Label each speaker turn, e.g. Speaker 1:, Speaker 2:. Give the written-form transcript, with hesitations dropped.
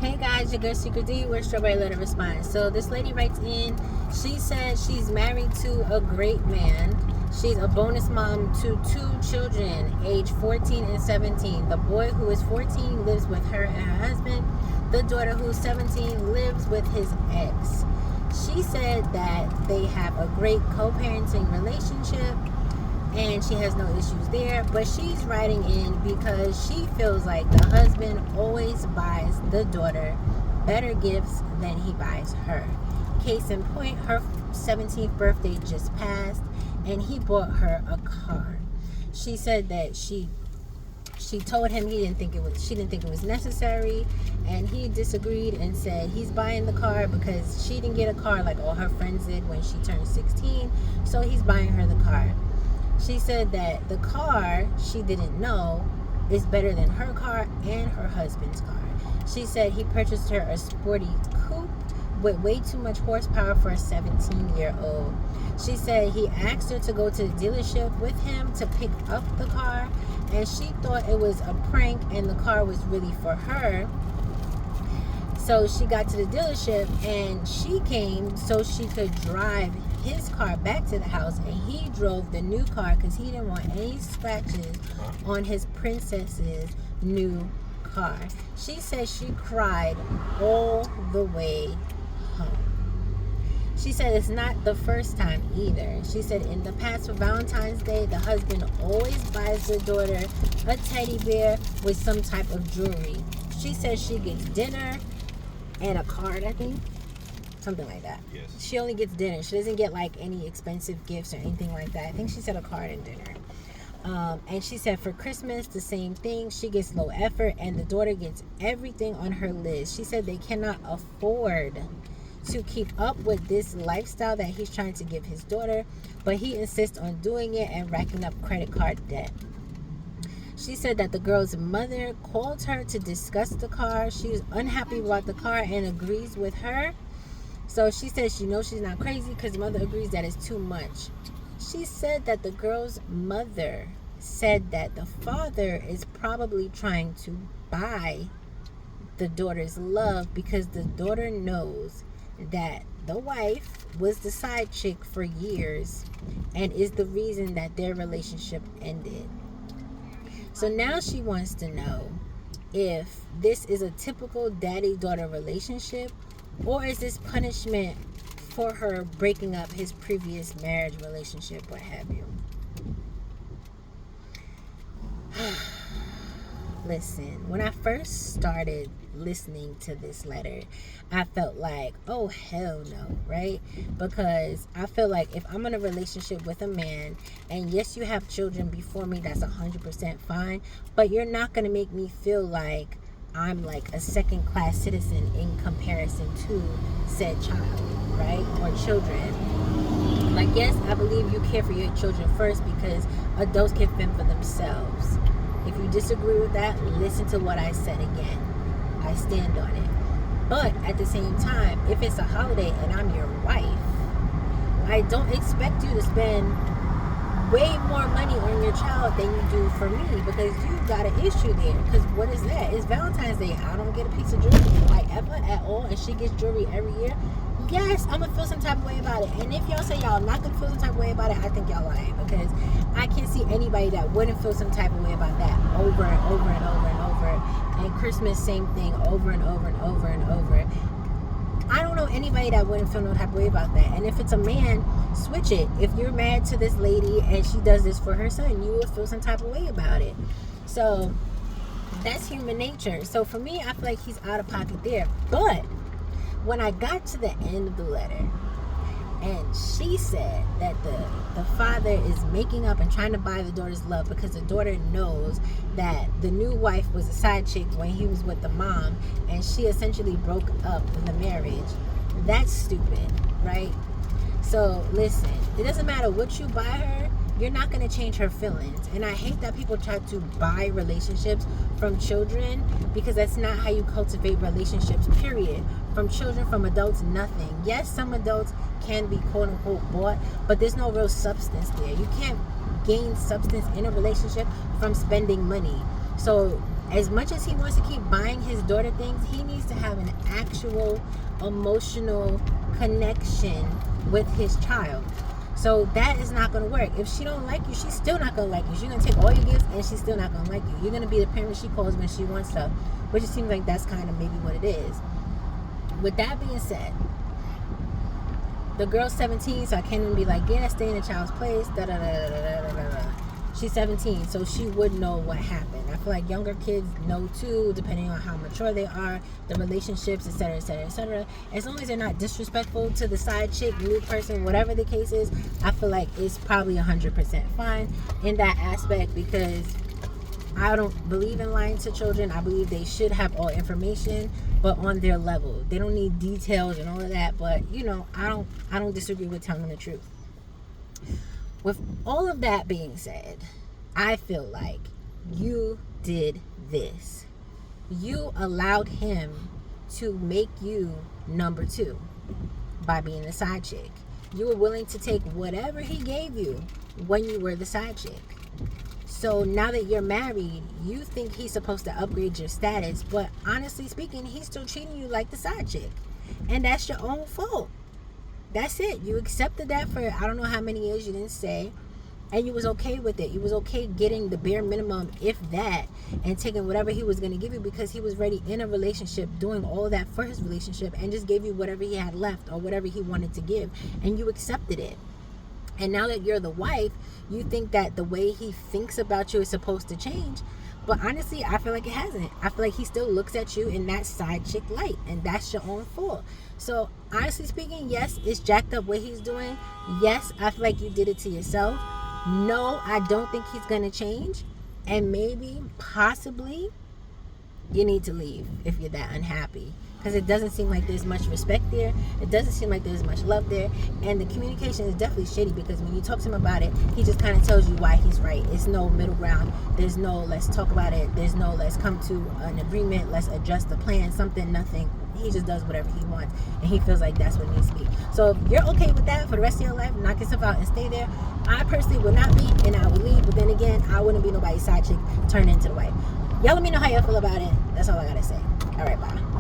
Speaker 1: Hey guys, your girl SeekretD with Strawberry Letter Response. So this lady writes in, she said she's married to a great man. She's a bonus mom to 2 children, age 14 and 17. The boy who is 14 lives with her and her husband. The daughter who's 17 lives with his ex. She said that they have a great co-parenting relationship and she has no issues there, but she's writing in because she feels like the husband always buys the daughter better gifts than he buys her. Case in point, her 17th birthday just passed and he bought her a car. She said that she told him she didn't think it was necessary, and he disagreed and said he's buying the car because she didn't get a car like all her friends did when she turned 16, so he's buying her the car. She said that the car, she didn't know, is better than her car and her husband's car. She said he purchased her a sporty coupe with way too much horsepower for a 17-year-old. She said he asked her to go to the dealership with him to pick up the car, and she thought it was a prank and the car was really for her. So she got to the dealership and she came so she could drive his car back to the house, and he drove the new car because he didn't want any scratches on his princess's new car. She said she cried all the way home. She said it's not the first time either. She said in the past, for Valentine's Day, the husband always buys the daughter a teddy bear with some type of jewelry. She said she gets dinner and a card, I think. Something like that.
Speaker 2: Yes.
Speaker 1: She only gets dinner. She doesn't get like any expensive gifts or anything like that. I think she said a card and dinner. And she said for Christmas, the same thing. She gets low effort and the daughter gets everything on her list. She said they cannot afford to keep up with this lifestyle that he's trying to give his daughter, but he insists on doing it and racking up credit card debt. She said that the girl's mother called her to discuss the car. She was unhappy about the car and agrees with her. So she said she knows she's not crazy because the mother agrees that it's too much. She said that the girl's mother said that the father is probably trying to buy the daughter's love because the daughter knows that the wife was the side chick for years and is the reason that their relationship ended. So now she wants to know if this is a typical daddy-daughter relationship, or is this punishment for her breaking up his previous marriage relationship, what have you. Listen, when I first started listening to this letter, I felt like, oh hell no, right? Because I feel like if I'm in a relationship with a man, and yes, you have children before me, that's 100% fine, but you're not going to make me feel like I'm like a second-class citizen in comparison to said child, right? Or children. Like, yes, I believe you care for your children first because adults can fend for themselves. If you disagree with that, listen to what I said again. I stand on it. But at the same time, if it's a holiday and I'm your wife, I don't expect you to spend way more money on your child than you do for me, because you got an issue there. Because what is that? It's Valentine's Day. I don't get a piece of jewelry like ever at all, and she gets jewelry every year. Yes, I'm gonna feel some type of way about it. And if y'all say y'all not gonna feel some type of way about it, I think y'all lying, because I can't see anybody that wouldn't feel some type of way about that over and over and over and over. And Christmas, same thing, over and over and over and over. I don't know anybody that wouldn't feel no type of way about that. And if it's a man, switch it. If you're married to this lady and she does this for her son, you will feel some type of way about it. So that's human nature. So for me, I feel like he's out of pocket there. But when I got to the end of the letter, and she said that the father is making up and trying to buy the daughter's love because the daughter knows that the new wife was a side chick when he was with the mom, and she essentially broke up the marriage. That's stupid, right? So listen, it doesn't matter what you buy her, you're not going to change her feelings. And I hate that people try to buy relationships from children, because that's not how you cultivate relationships, period. From children, from adults, nothing. Yes, some adults can be quote unquote bought, but there's no real substance there. You can't gain substance in a relationship from spending money. So As much as he wants to keep buying his daughter things, he needs to have an actual emotional connection with his child. So that is not going to work. If she don't like you, she's still not going to like you. She's going to take all your gifts and she's still not going to like you. You're going to be the parent she calls when she wants stuff, which it seems like that's kind of maybe what it is. With that being said, the girl's 17, so I can't even be like, yeah, stay in the child's place, da da da da da da da. She's 17, so she would know what happened. I feel like younger kids know too, depending on how mature they are, the relationships, etc., etc., etc. As long as they're not disrespectful to the side chick, new person, whatever the case is, I feel like it's probably 100% fine in that aspect, because I don't believe in lying to children. I believe they should have all information, but on their level. They don't need details and all of that, but I don't disagree with telling the truth. With all of that being said, I feel like you did this. You allowed him to make you number two by being the side chick. You were willing to take whatever he gave you when you were the side chick. So now that you're married, you think he's supposed to upgrade your status, but honestly speaking, he's still treating you like the side chick. And that's your own fault. That's it. You accepted that for I don't know how many years, you didn't say, and you was okay with it. You was okay getting the bare minimum, if that, and taking whatever he was going to give you, because he was already in a relationship, doing all that for his relationship, and just gave you whatever he had left or whatever he wanted to give, and you accepted it. And now that you're the wife, you think that the way he thinks about you is supposed to change. But honestly, I feel like it hasn't. I feel like he still looks at you in that side chick light, and that's your own fault. So honestly speaking, yes, it's jacked up what he's doing. Yes, I feel like you did it to yourself. No, I don't think he's going to change. And maybe, possibly, you need to leave if you're that unhappy. Because it doesn't seem like there's much respect there. It doesn't seem like there's much love there. And the communication is definitely shitty, because when you talk to him about it, he just kind of tells you why he's right. It's no middle ground. There's no let's talk about it. There's no let's come to an agreement. Let's adjust the plan. Something, nothing. He just does whatever he wants. And he feels like that's what it needs to be. So if you're okay with that for the rest of your life, knock yourself out and stay there. I personally would not be, and I would leave. But then again, I wouldn't be nobody's side chick turned into the wife. Y'all let me know how y'all feel about it. That's all I got to say. All right, bye.